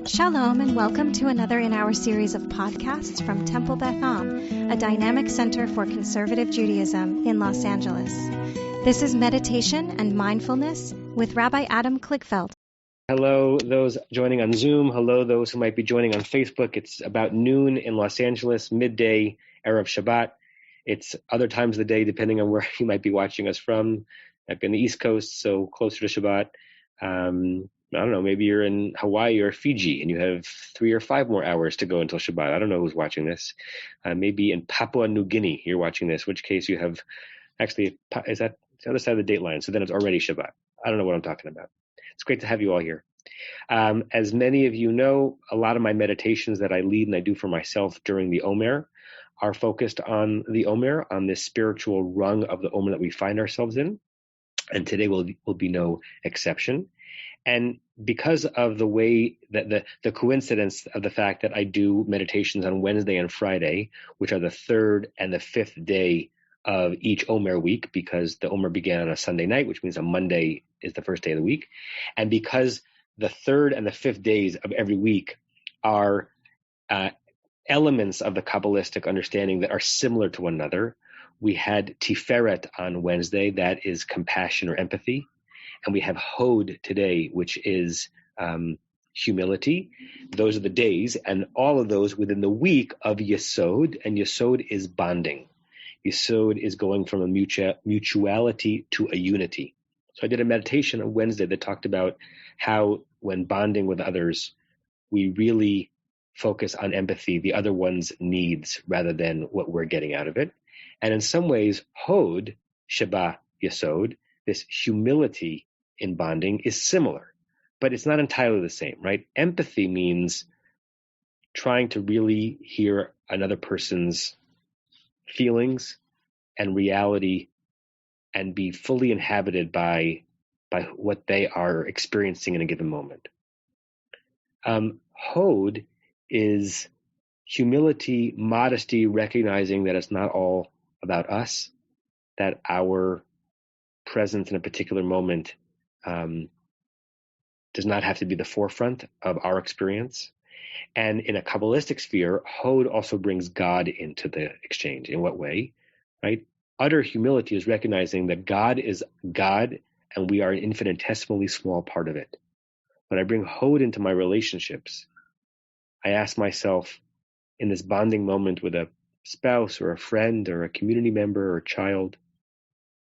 Shalom and welcome to another in our series of podcasts from Temple Beth Am, a dynamic center for conservative Judaism in Los Angeles. This is Meditation and Mindfulness with Rabbi Adam Kligfeld. Hello, those joining on Zoom. Hello, those who might be joining on Facebook. It's about noon in Los Angeles, midday, Erev Shabbat. It's other times of the day, depending on where you might be watching us from. Might be on the East Coast, so closer to Shabbat. I don't know, maybe you're in Hawaii or Fiji and you have 3 or 5 more hours to go until Shabbat. I don't know who's watching this. Maybe in Papua New Guinea you're watching this, in which case you have, actually, is that the other side of the date line? So then it's already Shabbat. I don't know what I'm talking about. It's great to have you all here. As many of you know, a lot of my meditations that I lead and I do for myself during the Omer are focused on the Omer, on this spiritual rung of the Omer that we find ourselves in. And today will be no exception. And because of the way that the coincidence of the fact that I do meditations on Wednesday and Friday, which are the 3rd and the 5th day of each Omer week, because the Omer began on a Sunday night, which means a Monday is the first day of the week. And because the 3rd and the 5th days of every week are elements of the Kabbalistic understanding that are similar to one another, we had Tiferet on Wednesday, that is compassion or empathy. And we have Hod today, which is humility. Those are the days, and all of those within the week of Yesod, and Yesod is bonding. Yesod is going from a mutuality to a unity. So I did a meditation on Wednesday that talked about how when bonding with others, we really focus on empathy, the other one's needs, rather than what we're getting out of it. And in some ways, Hod, Sheba Yesod, this humility in bonding is similar, but it's not entirely the same, right? Empathy means trying to really hear another person's feelings and reality and be fully inhabited by what they are experiencing in a given moment. Hod is humility, modesty, recognizing that it's not all about us, that our presence in a particular moment does not have to be the forefront of our experience. And in a Kabbalistic sphere, Hod also brings God into the exchange. In what way? Right? Utter humility is recognizing that God is God and we are an infinitesimally small part of it. When I bring Hod into my relationships, I ask myself in this bonding moment with a spouse or a friend or a community member or a child,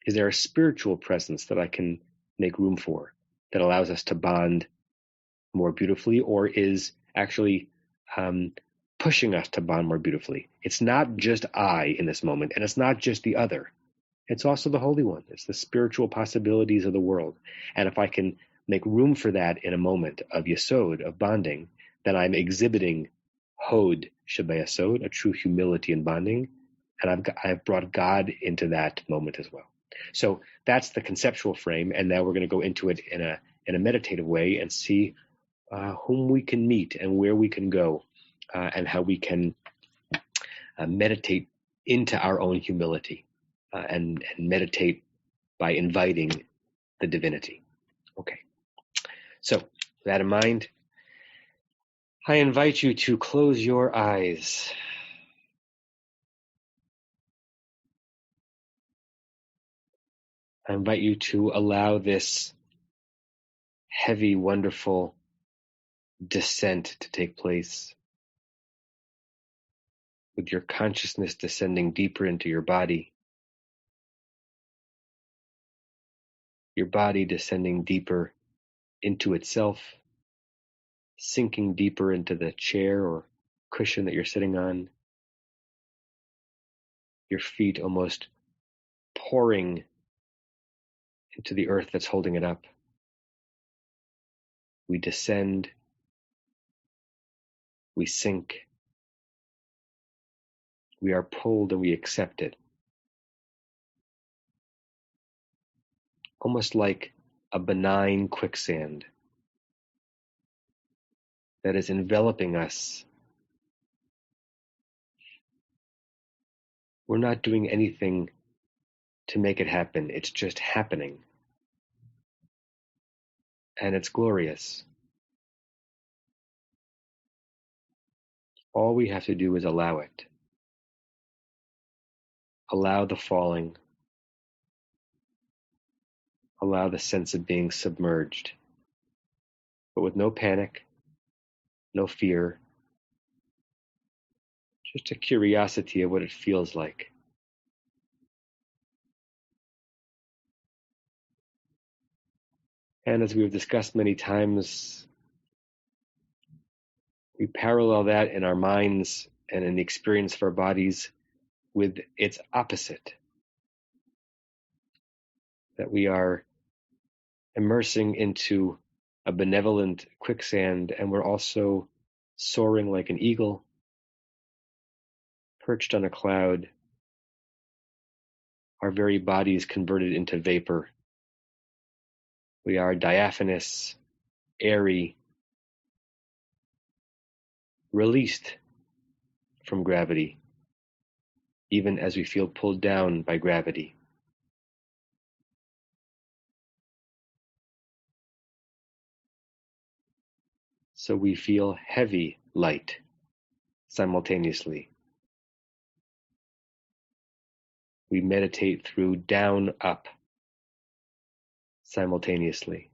is there a spiritual presence that I can make room for that allows us to bond more beautifully, or is actually pushing us to bond more beautifully? It's not just I in this moment, and it's not just the other. It's also the Holy One. It's the spiritual possibilities of the world. And if I can make room for that in a moment of Yesod, of bonding, then I'm exhibiting Hod Sheba Yesod, a true humility in bonding, and I've brought God into that moment as well. So that's the conceptual frame, and now we're going to go into it in a meditative way and see whom we can meet and where we can go, and how we can meditate into our own humility and meditate by inviting the divinity. Okay, so with that in mind, I invite you to close your eyes. I invite you to allow this heavy, wonderful descent to take place, with your consciousness descending deeper into your body descending deeper into itself, sinking deeper into the chair or cushion that you're sitting on, your feet almost pouring into the earth that's holding it up. We descend, we sink, we are pulled and we accept it. Almost like a benign quicksand that is enveloping us. We're not doing anything to make it happen. It's just happening. And it's glorious. All we have to do is allow it. Allow the falling. Allow the sense of being submerged, but with no panic, no fear, just a curiosity of what it feels like. And as we've discussed many times, we parallel that in our minds and in the experience of our bodies with its opposite. That we are immersing into a benevolent quicksand, and we're also soaring like an eagle, perched on a cloud, our very bodies converted into vapor. We are diaphanous, airy, released from gravity, even as we feel pulled down by gravity. So we feel heavy, light, simultaneously. We meditate through down, up, simultaneously.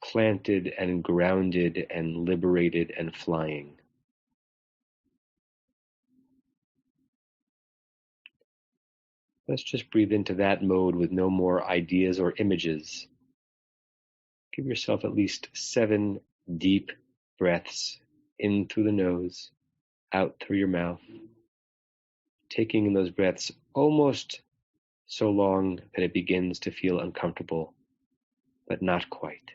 Planted and grounded and liberated and flying. Let's just breathe into that mode with no more ideas or images. Give yourself at least 7 deep breaths in through the nose, out through your mouth, taking in those breaths almost so long that it begins to feel uncomfortable, but not quite.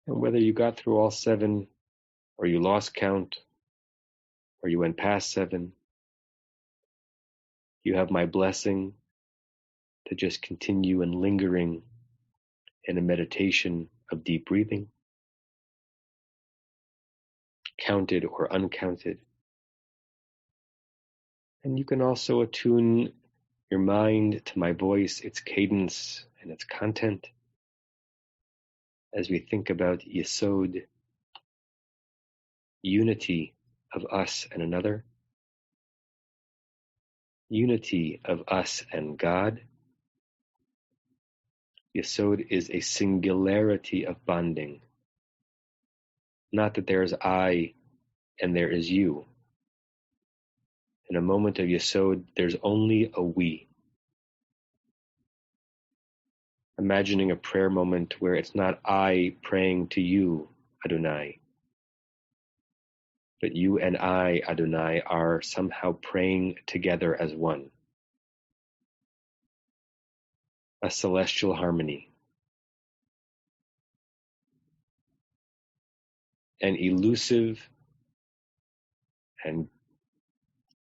And whether you got through all 7, or you lost count, or you went past 7, you have my blessing to just continue and lingering in a meditation of deep breathing, counted or uncounted. And you can also attune your mind to my voice, its cadence, and its content as we think about Yesod, unity of us and another, unity of us and God. Yesod is a singularity of bonding, not that there is I and there is you. In a moment of Yesod, there's only a we. Imagining a prayer moment where it's not I praying to you, Adonai, but you and I, Adonai, are somehow praying together as one. A celestial harmony. An elusive and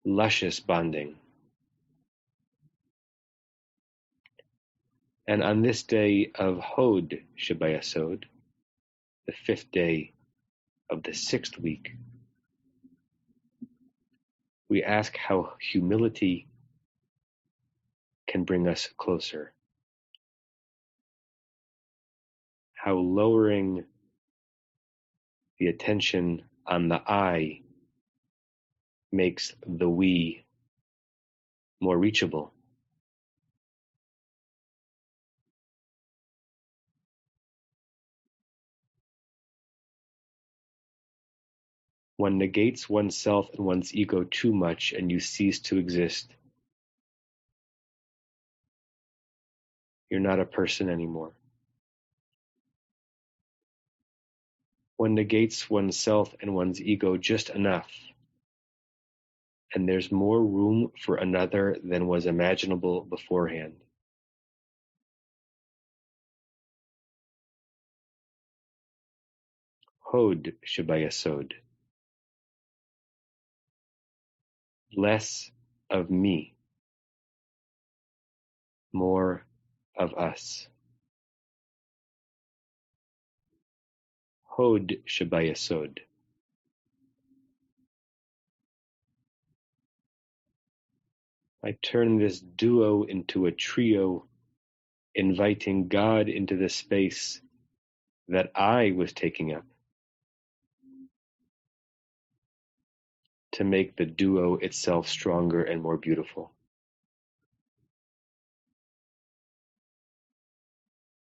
luscious bonding. And on this day of Hod Shebayasod, the 5th day of the 6th week, we ask how humility can bring us closer. how lowering the attention on the I makes the we more reachable. One negates oneself and one's ego too much, and you cease to exist. You're not a person anymore. One negates oneself and one's ego just enough, and there's more room for another than was imaginable beforehand. Hod Shebayasod. Less of me, more of us. Hod Shebayasod. I turn this duo into a trio, inviting God into the space that I was taking up, to make the duo itself stronger and more beautiful.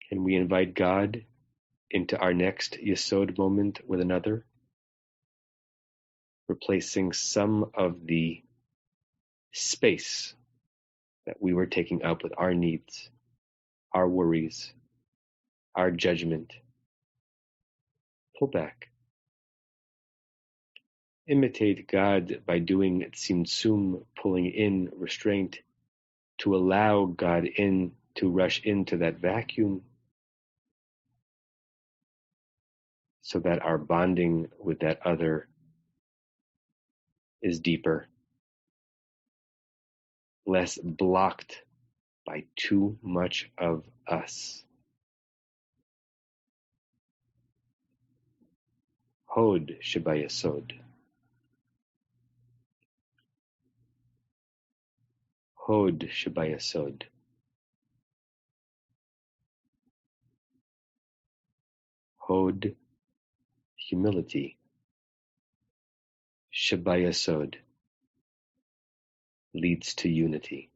Can we invite God into our next Yesod moment with another, replacing some of the space that we were taking up with our needs, our worries, our judgment? Pull back. Imitate God by doing tzimtzum, pulling in, restraint, to allow God in, to rush into that vacuum, so that our bonding with that other is deeper, less blocked by too much of us. Hod Shebayasod. Hod Shebayasod. Hod, humility. Shebayasod leads to unity.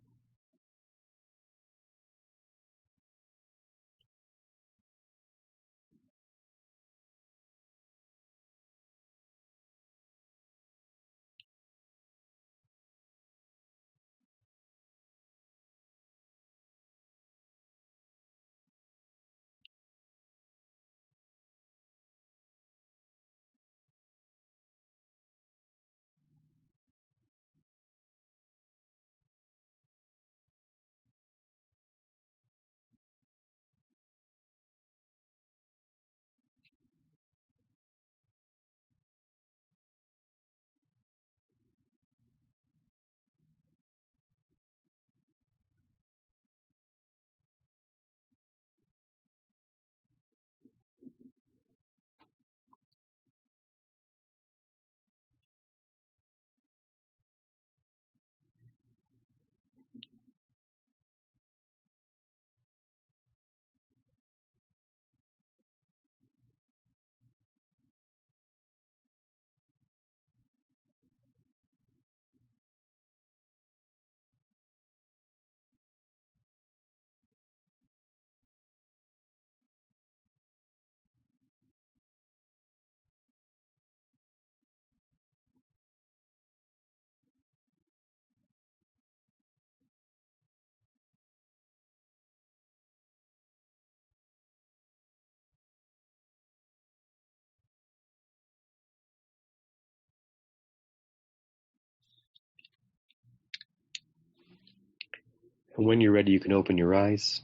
And when you're ready, you can open your eyes.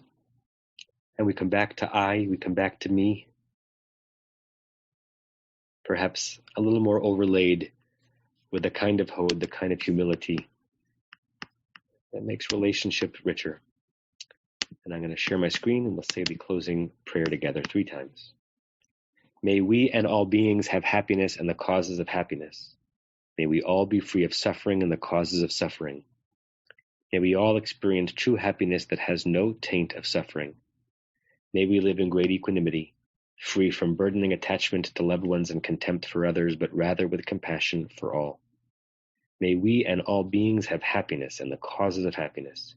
And we come back to I, we come back to me, perhaps a little more overlaid with the kind of Hod, the kind of humility that makes relationship richer. And I'm going to share my screen and let's say the closing prayer together 3 times. May we and all beings have happiness and the causes of happiness. May we all be free of suffering and the causes of suffering. May we all experience true happiness that has no taint of suffering. May we live in great equanimity, free from burdening attachment to loved ones and contempt for others, but rather with compassion for all. May we and all beings have happiness and the causes of happiness.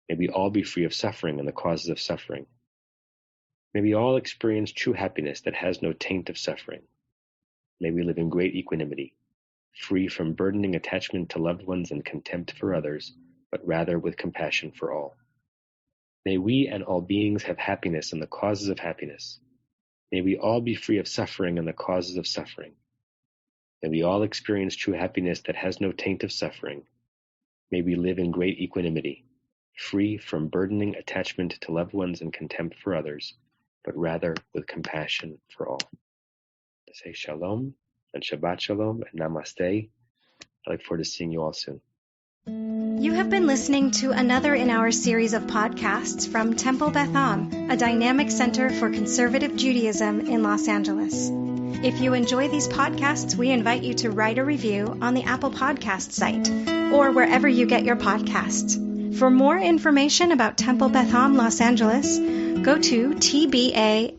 May we all be free of suffering and the causes of suffering. May we all experience true happiness that has no taint of suffering. May we live in great equanimity, free from burdening attachment to loved ones and contempt for others, but rather with compassion for all. May we and all beings have happiness and the causes of happiness. May we all be free of suffering and the causes of suffering. May we all experience true happiness that has no taint of suffering. May we live in great equanimity, free from burdening attachment to loved ones and contempt for others, but rather with compassion for all. To say shalom and Shabbat shalom and namaste. I look forward to seeing you all soon. You have been listening to another in our series of podcasts from Temple Beth Am, a dynamic center for conservative Judaism in Los Angeles. If you enjoy these podcasts, we invite you to write a review on the Apple Podcast site or wherever you get your podcasts. For more information about Temple Beth Am Los Angeles, go to tbala.org.